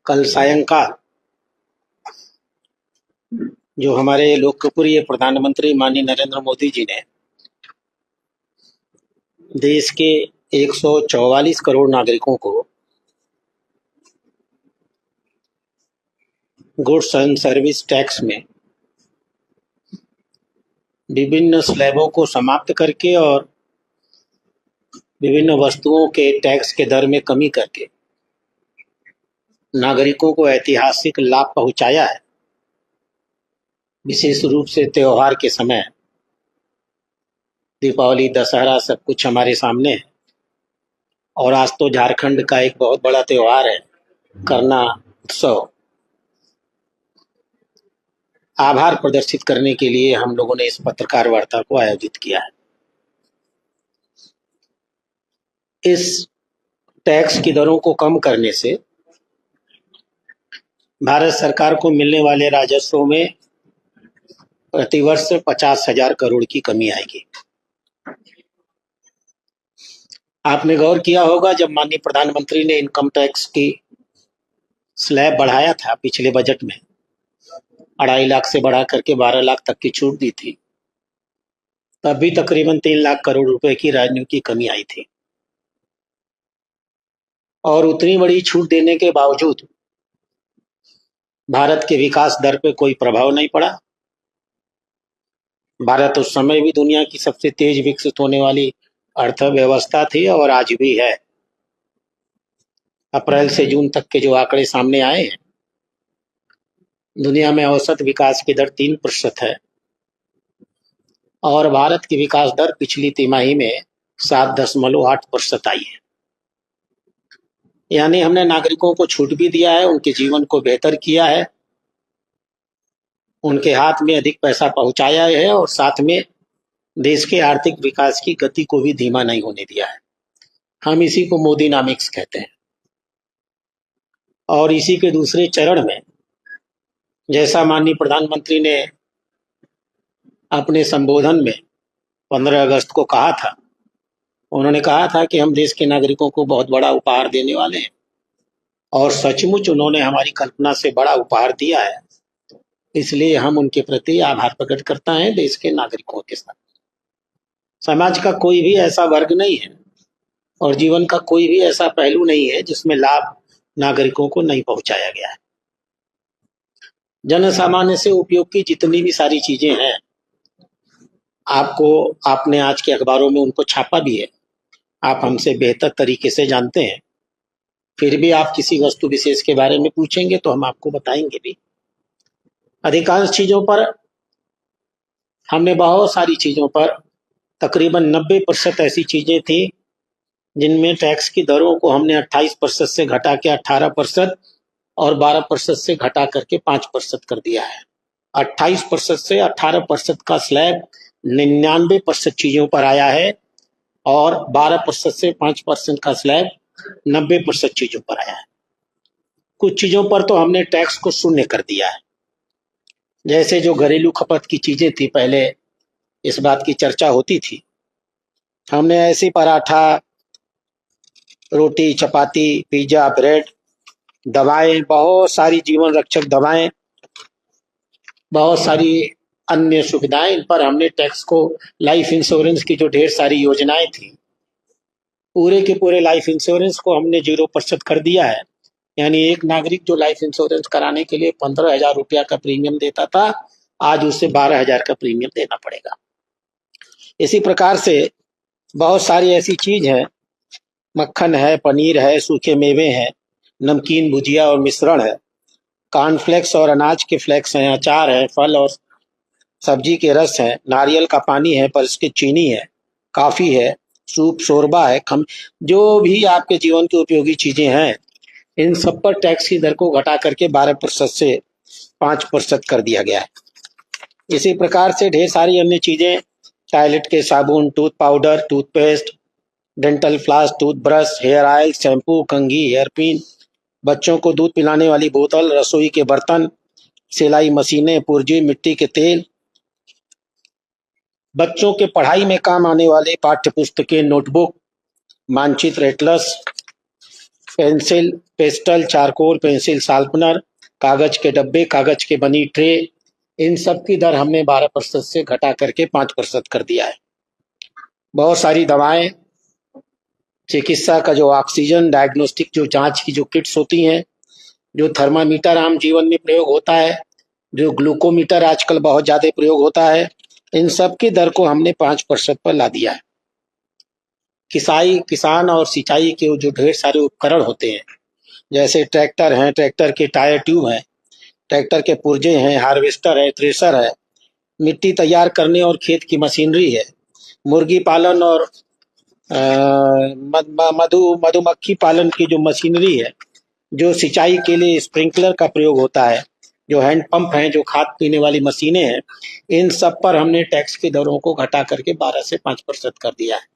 कल सायंकाल जो हमारे लोकप्रिय प्रधानमंत्री माननीय नरेंद्र मोदी जी ने देश के 144 करोड़ नागरिकों को गुड्स एंड सर्विस टैक्स में विभिन्न स्लैबों को समाप्त करके और विभिन्न वस्तुओं के टैक्स के दर में कमी करके नागरिकों को ऐतिहासिक लाभ पहुंचाया है। विशेष रूप से त्योहार के समय दीपावली, दशहरा सब कुछ हमारे सामने है और आज तो झारखंड का एक बहुत बड़ा त्योहार है करना उत्सव। आभार प्रदर्शित करने के लिए हम लोगों ने इस पत्रकार वार्ता को आयोजित किया है। इस टैक्स की दरों को कम करने से भारत सरकार को मिलने वाले राजस्व में प्रतिवर्ष 50,000 करोड़ की कमी आएगी। आपने गौर किया होगा जब माननीय प्रधानमंत्री ने इनकम टैक्स की स्लैब बढ़ाया था पिछले बजट में, 2.5 लाख से बढ़ा करके 12 लाख तक की छूट दी थी, तब भी तकरीबन 3 लाख करोड़ रुपए की रेवेन्यू की कमी आई थी। और उतनी बड़ी छूट देने के बावजूद भारत के विकास दर पे कोई प्रभाव नहीं पड़ा। भारत उस समय भी दुनिया की सबसे तेज विकसित होने वाली अर्थव्यवस्था थी और आज भी है। अप्रैल से जून तक के जो आंकड़े सामने आए हैं, दुनिया में औसत विकास की दर 3% है और भारत की विकास दर पिछली तिमाही में 7.8% आई है। यानी हमने नागरिकों को छूट भी दिया है, उनके जीवन को बेहतर किया है, उनके हाथ में अधिक पैसा पहुंचाया है और साथ में देश के आर्थिक विकास की गति को भी धीमा नहीं होने दिया है। हम इसी को मोदीनामिक्स कहते हैं। और इसी के दूसरे चरण में जैसा माननीय प्रधानमंत्री ने अपने संबोधन में 15 अगस्त को कहा था, उन्होंने कहा था कि हम देश के नागरिकों को बहुत बड़ा उपहार देने वाले हैं और सचमुच उन्होंने हमारी कल्पना से बड़ा उपहार दिया है। इसलिए हम उनके प्रति आभार प्रकट करते हैं। देश के नागरिकों के साथ समाज का कोई भी ऐसा वर्ग नहीं है और जीवन का कोई भी ऐसा पहलू नहीं है जिसमें लाभ नागरिकों को नहीं पहुंचाया गया है। जन सामान्य से उपयोग की जितनी भी सारी चीजें हैं, आपने आज के अखबारों में उनको छापा भी है, आप हमसे बेहतर तरीके से जानते हैं। फिर भी आप किसी वस्तु विशेष के बारे में पूछेंगे तो हम आपको बताएंगे भी। अधिकांश चीजों पर हमने बहुत सारी चीजों पर तकरीबन 90% ऐसी चीजें थी जिनमें टैक्स की दरों को हमने 28% से घटा के 18% और 12% से घटा करके 5% कर दिया है। 28% से 18% का स्लैब 99% चीजों पर आया है और 12% से 5% का स्लैब 90% चीजों पर आया है। कुछ चीजों पर तो हमने टैक्स को शून्य कर दिया है। जैसे जो घरेलू खपत की चीजें थी, पहले इस बात की चर्चा होती थी, हमने ऐसी पराठा, रोटी, चपाती, पिज्जा, ब्रेड, दवाएं, बहुत सारी जीवन रक्षक दवाएं, बहुत सारी अन्य सुविधाएं, इन पर हमने टैक्स को, लाइफ इंश्योरेंस की जो ढेर सारी योजनाएं थी, पूरे के पूरे लाइफ इंश्योरेंस को हमने 0% कर दिया है। यानी एक नागरिक जो लाइफ इंश्योरेंस कराने के लिए 15,000 रुपया का प्रीमियम देता था, आज उसे 12,000 का प्रीमियम देना पड़ेगा। इसी प्रकार से बहुत सारी ऐसी चीज है, मक्खन है, पनीर है, सूखे मेवे हैं, नमकीन, भुजिया और मिश्रण है, कॉर्नफ्लेक्स और अनाज के फ्लेक्स हैं, अचार है, फल और सब्जी के रस है, नारियल का पानी है, पर इसकी चीनी है, काफी है, सूप, शोरबा है, जो भी आपके जीवन की उपयोगी चीजें हैं, इन सब पर टैक्स की दर को घटा करके 12% से 5% कर दिया गया है। इसी प्रकार से ढेर सारी अन्य चीजें, टॉयलेट के साबुन, tooth powder, toothpaste, dental floss, toothbrush, hair oil, shampoo, कंघी, हेयर पिन, बच्चों को दूध पिलाने वाली बोतल, रसोई के बर्तन, सिलाई मशीनें, पुर्जी, मिट्टी के तेल, बच्चों के पढ़ाई में काम आने वाले पाठ्य पुस्तकें, नोटबुक, मानचित्र, Atlas, pencil, pastel, charcoal, pencil sharpener, कागज के डब्बे, कागज के बनी ट्रे, इन सब की दर हमने 12% से घटा करके 5% कर दिया है। बहुत सारी दवाएं, चिकित्सा का जो ऑक्सीजन, डायग्नोस्टिक जो जांच की जो किट्स होती हैं, जो थर्मामीटर आम जीवन में प्रयोग होता है, जो ग्लूकोमीटर आजकल बहुत ज्यादा प्रयोग होता है, इन सब की दर को हमने 5% पर ला दिया है। किसान और सिंचाई के जो ढेर सारे उपकरण होते हैं, जैसे ट्रैक्टर हैं, ट्रैक्टर के टायर ट्यूब हैं, ट्रैक्टर के पुर्जे हैं, हार्वेस्टर है, थ्रेशर है, मिट्टी तैयार करने और खेत की मशीनरी है, मुर्गी पालन और मधुमक्खी पालन की जो मशीनरी है, जो सिंचाई के लिए स्प्रिंकलर का प्रयोग होता है, जो हैंड पंप हैं, जो खाद पीने वाली मशीनें हैं, इन सब पर हमने टैक्स की दरों को घटा करके 12 से 5% कर दिया है।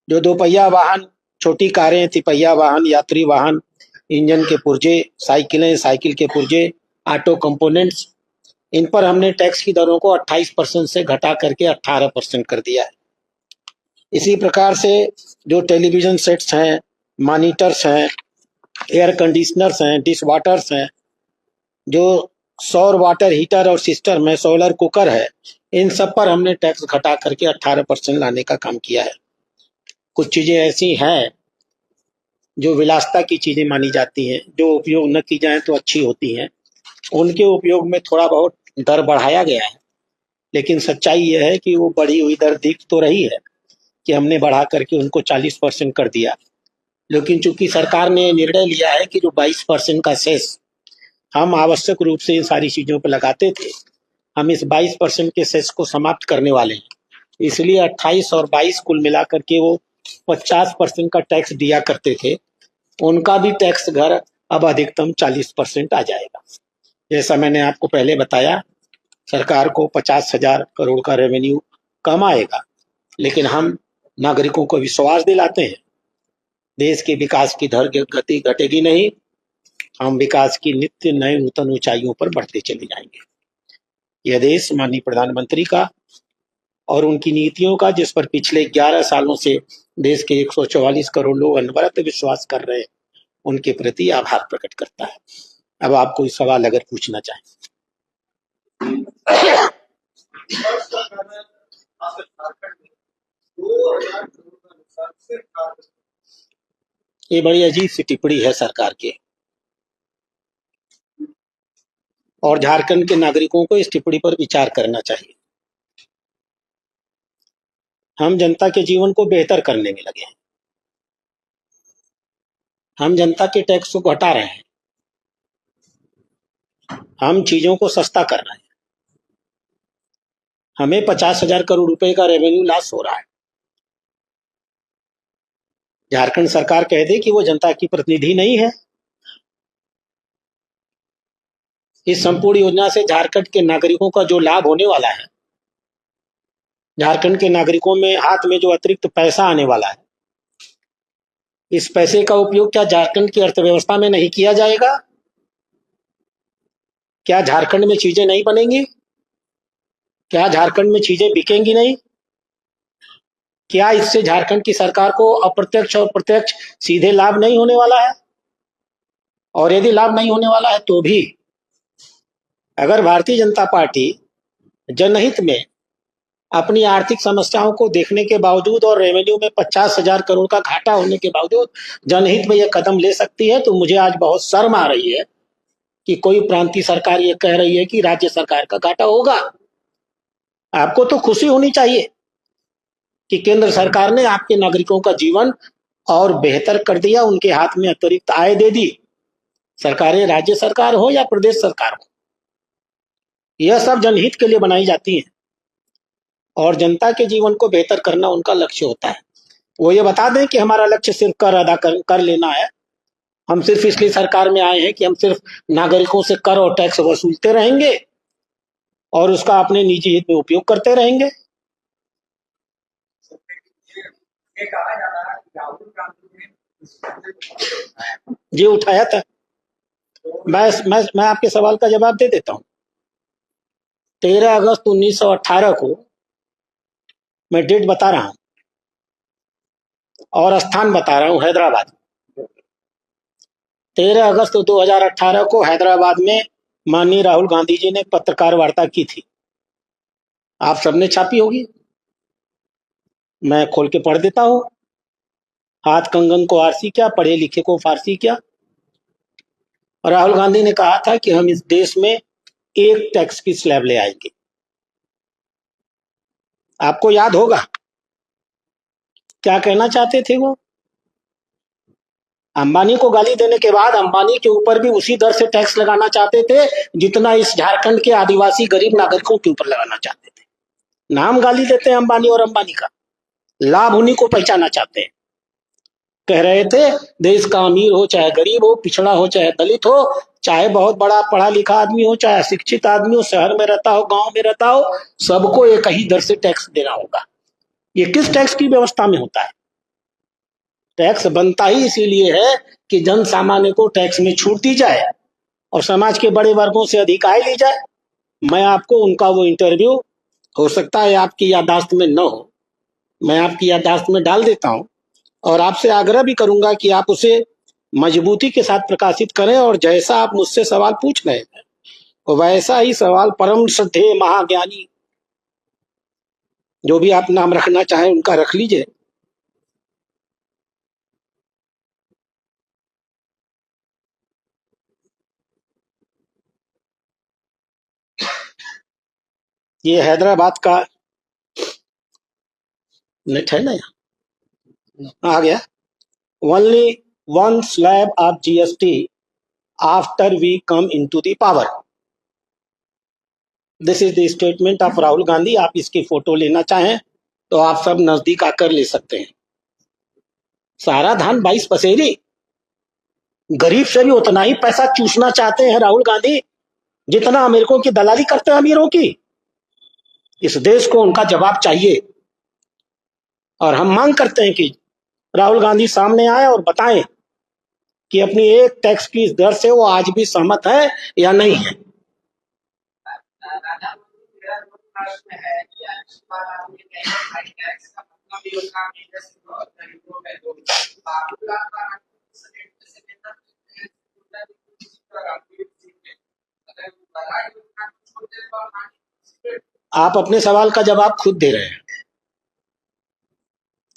जो दोपहिया वाहन, छोटी कारें, तिपहिया वाहन, यात्री वाहन, इंजन के पुर्जे, साइकिलें, साइकिल के पुर्जे, ऑटो कंपोनेंट्स, इन पर हमने टैक्स की दरों को 28% से घटा करके 18% कर दिया है। इसी प्रकार से जो टेलीविजन सेट्स हैं, मॉनिटर्स हैं, एयर कंडीशनर्स हैं, डिश वाटर्स हैं, जो सौर वाटर हीटर और सिस्टम है, सोलर कुकर है, इन सब पर हमने टैक्स घटा करके 18% लाने का काम किया है। कुछ चीजें ऐसी हैं जो विलासिता की चीजें मानी जाती हैं, जो उपयोग न की जाए तो अच्छी होती हैं, उनके उपयोग में थोड़ा बहुत दर बढ़ाया गया है। लेकिन सच्चाई यह है कि वो बढ़ी हुई दर दिख तो रही है कि हमने बढ़ा करके उनको 40% कर दिया। लेकिन चूंकि सरकार ने निर्णय लिया है कि जो 22% का सेस हम आवश्यक रूप से इन सारी चीजों पर लगाते थे, हम इस 22% के सेस को समाप्त करने वाले हैं। इसलिए 28 और 22 कुल मिलाकर के वो 50% का टैक्स दिया करते थे, उनका भी टैक्स घर अब अधिकतम 40% आ जाएगा। जैसा मैंने आपको पहले बताया, सरकार को 50,000 करोड़ का रेवेन्यू कम आएगा, लेकिन हम नागरिकों को विश्वास दिलाते हैं, देश के विकास की दर गति घटेगी नहीं, हम विकास की नित्य नए नूतन ऊंचाइयों पर बढ़ते चले जाएंगे। यह देश माननीय प्रधानमंत्री का और उनकी नीतियों का, जिस पर पिछले 11 सालों से देश के 144 करोड़ लोग अनवरत विश्वास कर रहे हैं, उनके प्रति आभार प्रकट करता है। अब आप कोई सवाल अगर पूछना चाहें। ये बड़ी अजीब सी टिप्पणी है सरकार की, और झारखंड के नागरिकों को इस टिप्पणी पर विचार करना चाहिए। हम जनता के जीवन को बेहतर करने में लगे हैं, हम जनता के टैक्स को घटा रहे हैं, हम चीजों को सस्ता कर रहे हैं, हमें 50,000 करोड़ रुपए का रेवेन्यू लॉस हो रहा है। झारखंड सरकार कह दे कि वो जनता की प्रतिनिधि नहीं है। इस संपूर्ण योजना से झारखंड के नागरिकों का जो लाभ होने वाला है, झारखंड के नागरिकों में हाथ में जो अतिरिक्त पैसा आने वाला है, इस पैसे का उपयोग क्या झारखंड की अर्थव्यवस्था में नहीं किया जाएगा? क्या झारखंड में चीजें नहीं बनेंगी? क्या झारखंड में चीजें बिकेंगी नहीं? क्या इससे झारखंड की सरकार को अप्रत्यक्ष और प्रत्यक्ष सीधे लाभ नहीं होने वाला है? और यदि लाभ नहीं होने वाला है तो भी अगर भारतीय जनता पार्टी जनहित में अपनी आर्थिक समस्याओं को देखने के बावजूद और रेवेन्यू में 50,000 करोड़ का घाटा होने के बावजूद जनहित में यह कदम ले सकती है, तो मुझे आज बहुत शर्म आ रही है कि कोई प्रांतीय सरकार ये कह रही है कि राज्य सरकार का घाटा होगा। आपको तो खुशी होनी चाहिए कि केंद्र सरकार ने आपके नागरिकों का जीवन और बेहतर कर दिया, उनके हाथ में अतिरिक्त आय दे दी। सरकारें राज्य सरकार हो या प्रदेश सरकार हो, यह सब जनहित के लिए बनाई जाती हैं और जनता के जीवन को बेहतर करना उनका लक्ष्य होता है। वो ये बता दें कि हमारा लक्ष्य सिर्फ कर अदा कर लेना है, हम सिर्फ इसलिए सरकार में आए हैं कि हम सिर्फ नागरिकों से कर और टैक्स वसूलते रहेंगे और उसका अपने निजी हित में उपयोग करते रहेंगे। जी उठाया था, मैं आपके सवाल का जवाब दे देता हूं। 13 अगस्त 1918 को मैं डेट बता रहा हूं और स्थान बता रहा हूं, हैदराबाद। 13 अगस्त 2018 को हैदराबाद में माननीय राहुल गांधी जी ने पत्रकार वार्ता की थी। आप सबने छापी होगी, मैं खोल के पढ़ देता हूं। हाथ कंगन को आरसी क्या, पढ़े लिखे को फारसी क्या। राहुल गांधी ने कहा था कि हम इस देश में एक टैक्स की स्लैब ले आएंगे। आपको याद होगा क्या कहना चाहते थे वो? अंबानी को गाली देने के बाद अंबानी के ऊपर भी उसी दर से टैक्स लगाना चाहते थे जितना इस झारखंड के आदिवासी गरीब नागरिकों के ऊपर लगाना चाहते थे। नाम गाली देते हैं अंबानी और अंबानी का, लाभ उन्हीं को पहचाना चाहते हैं। कह रहे थे देश का अमीर हो चाहे गरीब हो, पिछड़ा हो चाहे दलित हो, चाहे बहुत बड़ा पढ़ा लिखा आदमी हो चाहे शिक्षित आदमी हो, शहर में रहता हो गांव में रहता हो, सबको एक ही दर से टैक्स देना होगा। ये किस टैक्स की व्यवस्था में होता है? टैक्स बनता ही इसीलिए है कि जन सामान्य को टैक्स में छूट दी जाए और समाज के बड़े वर्गों से अधिक आय ली जाए। मैं आपको उनका वो इंटरव्यू, हो सकता है आपकी याददाश्त में न हो, मैं आपकी याददाश्त में डाल देता हूं और आपसे आग्रह भी करूंगा कि आप उसे मजबूती के साथ प्रकाशित करें और जैसा आप मुझसे सवाल पूछ रहे हैं वैसा ही सवाल परम श्रद्धेय महाज्ञानी जो भी आप नाम रखना चाहें उनका रख लीजिए। ये हैदराबाद का नेट है ना, यहाँ आ गया। Only one slab of GST after we come into the power. This is the statement of Rahul Gandhi. आप इसकी फोटो लेना चाहें तो आप सब नजदीक आकर ले सकते हैं। सारा धान 22 पसेरी, गरीब से भी उतना ही पैसा चूसना चाहते हैं राहुल गांधी जितना अमेरिकों की दलाली करते हैं अमीरों की। इस देश को उनका जवाब चाहिए और हम मांग करते हैं कि राहुल गांधी सामने आए और बताएं कि अपनी एक टैक्स की दर से वो आज भी सहमत है या नहीं है। आप अपने सवाल का जवाब खुद दे रहे हैं।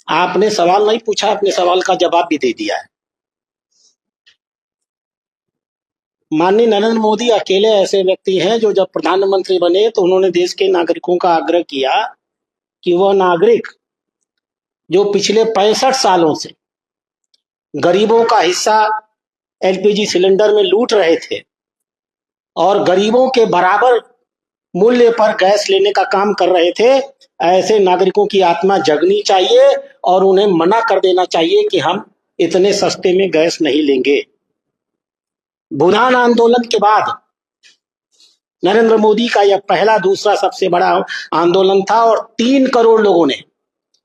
आपने सवाल नहीं पूछा, अपने सवाल का जवाब भी दे दिया है। माननीय नरेंद्र मोदी अकेले ऐसे व्यक्ति हैं जो जब प्रधानमंत्री बने तो उन्होंने देश के नागरिकों का आग्रह किया कि वह नागरिक जो पिछले 65 सालों से गरीबों का हिस्सा एलपीजी सिलेंडर में लूट रहे थे और गरीबों के बराबर मूल्य पर गैस लेने का काम कर रहे थे, ऐसे नागरिकों की आत्मा जगनी चाहिए और उन्हें मना कर देना चाहिए कि हम इतने सस्ते में गैस नहीं लेंगे। भूदान आंदोलन के बाद नरेंद्र मोदी का यह पहला दूसरा सबसे बड़ा आंदोलन था और 3 करोड़ लोगों ने,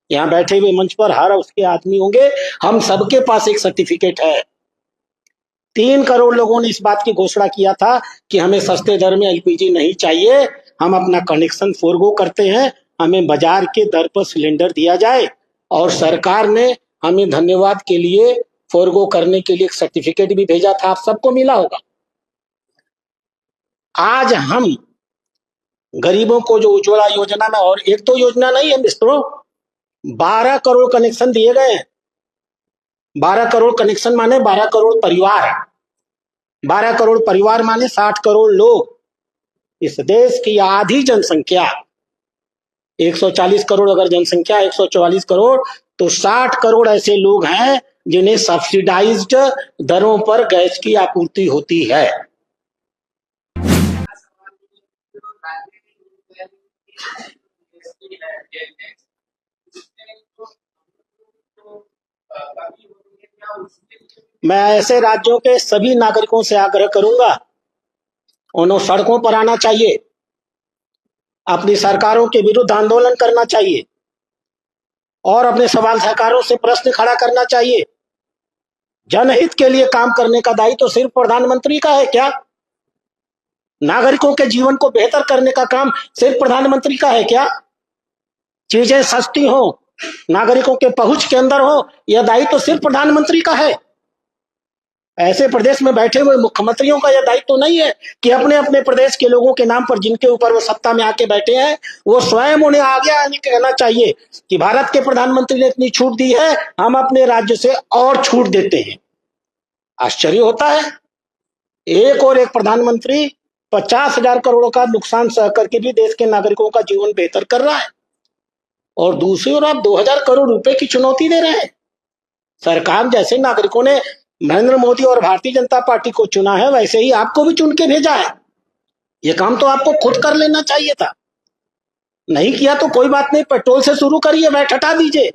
यहाँ बैठे हुए मंच पर हर उसके आदमी होंगे, हम सबके पास एक सर्टिफिकेट है, 3 करोड़ लोगों ने इस बात की घोषणा किया था कि हमें सस्ते दर में एलपीजी नहीं चाहिए, हम अपना कनेक्शन फोरगो करते हैं, हमें बाजार के दर पर सिलेंडर दिया जाए। और सरकार ने हमें धन्यवाद के लिए फोरगो करने के लिए एक सर्टिफिकेट भी भेजा था, आप सबको मिला होगा। आज हम गरीबों को जो उज्ज्वला योजना में, और एक तो योजना नहीं है मित्रों, 12 करोड़ कनेक्शन दिए गए हैं। 12 करोड़ कनेक्शन माने 12 करोड़ परिवार, 12 करोड़ परिवार माने 60 करोड़ लोग। इस देश की आधी जनसंख्या, 140 करोड़ अगर जनसंख्या 144 करोड़, तो 60 करोड़ ऐसे लोग हैं जिन्हें सब्सिडाइज्ड दरों पर गैस की आपूर्ति होती है। मैं ऐसे राज्यों के सभी नागरिकों से आग्रह करूंगा, उन्हें सड़कों पर आना चाहिए, अपनी सरकारों के विरुद्ध आंदोलन करना चाहिए और अपने सवाल सरकारों से प्रश्न खड़ा करना चाहिए। जनहित के लिए काम करने का दायित्व तो सिर्फ प्रधानमंत्री का है क्या? नागरिकों के जीवन को बेहतर करने का काम सिर्फ प्रधानमंत्री का है क्या? चीजें सस्ती हो, नागरिकों के पहुंच के अंदर हो, यह दायित्व तो सिर्फ प्रधानमंत्री का है। ऐसे प्रदेश में बैठे हुए मुख्यमंत्रियों का यह दायित्व तो नहीं है कि अपने अपने प्रदेश के लोगों के नाम पर जिनके ऊपर वो सत्ता में आके बैठे हैं, वो स्वयं उन्हें आगे आने कहना चाहिए कि भारत के प्रधानमंत्री ने इतनी छूट दी है, हम अपने राज्य से और छूट देते हैं। आश्चर्य होता है, एक और एक प्रधानमंत्री 50,000 करोड़ का नुकसान सह करके भी देश के नागरिकों का जीवन बेहतर कर रहा है, और दूसरी ओर आप 2,000 करोड़ रुपए की चुनौती दे रहे हैं। सरकार जैसे नागरिकों ने नरेंद्र मोदी और भारतीय जनता पार्टी को चुना है, वैसे ही आपको भी चुन के भेजा है। ये काम तो आपको खुद कर लेना चाहिए था। नहीं किया तो कोई बात नहीं, पेट्रोल से शुरू करिए, वैट हटा दीजिए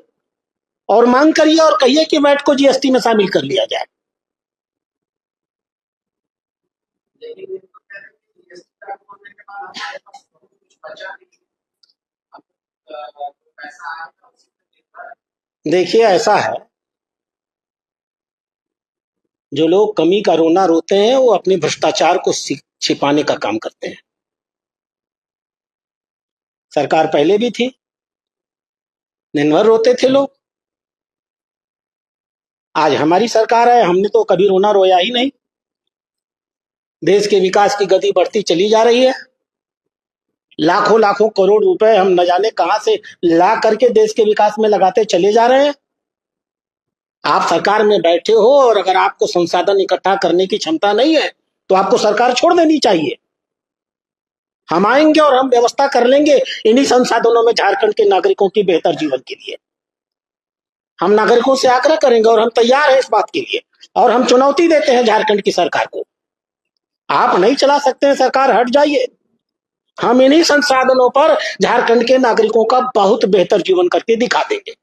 और मांग करिए और कहिए कि वैट को जीएसटी में शामिल कर लिया जाए। देखिए, ऐसा है, जो लोग कमी का रोना रोते हैं वो अपने भ्रष्टाचार को छिपाने का काम करते हैं। सरकार पहले भी थी, दिन भर रोते थे लोग। आज हमारी सरकार है, हमने तो कभी रोना रोया ही नहीं। देश के विकास की गति बढ़ती चली जा रही है। लाखों लाखों करोड़ रुपए हम न जाने कहां से ला करके देश के विकास में लगाते चले जा रहे हैं। आप सरकार में बैठे हो और अगर आपको संसाधन इकट्ठा करने की क्षमता नहीं है तो आपको सरकार छोड़ देनी चाहिए। हम आएंगे और हम व्यवस्था कर लेंगे इन्हीं संसाधनों में झारखंड के नागरिकों की बेहतर जीवन के लिए। हम नागरिकों से आग्रह करेंगे और हम तैयार हैं इस बात के लिए, और हम चुनौती देते हैं झारखंड की सरकार को, आप नहीं चला सकते हैं सरकार, हट जाइए। हम इन्हीं संसाधनों पर झारखंड के नागरिकों का बहुत बेहतर जीवन करके दिखा देंगे।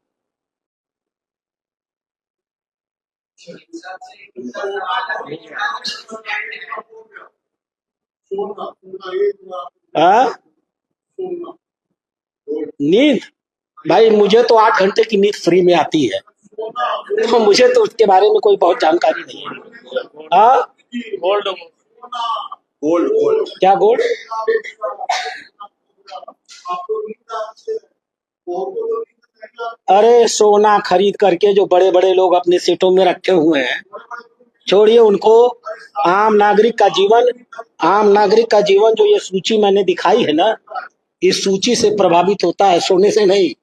नींद, भाई मुझे तो 8 घंटे की नींद फ्री में आती है, तो मुझे तो उसके बारे में कोई बहुत जानकारी नहीं है। गोल्ड, गोल्ड गोल्ड क्या गोल्ड? अरे सोना खरीद करके जो बड़े बड़े लोग अपने सीटों में रखे हुए हैं, छोड़िए उनको। आम नागरिक का जीवन, आम नागरिक का जीवन जो ये सूची मैंने दिखाई है ना, इस सूची से प्रभावित होता है, सोने से नहीं।